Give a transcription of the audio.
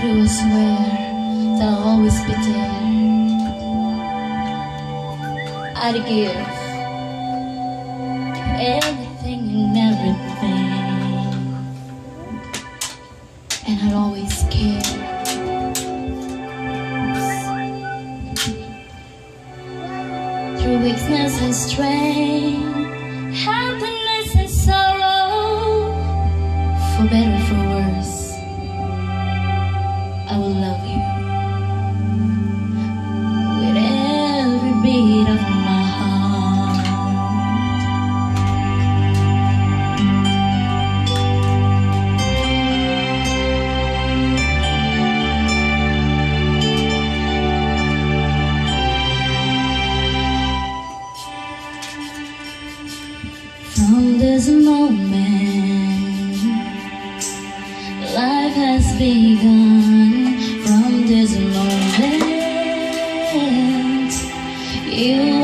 through, I swear that I'll always be there. I'd give everything and everything, and I'd always care. Through weakness and strength, happiness and sorrow, for better or for worse, I will love you with every beat of my heart. From this moment, life has begun. From this moment, you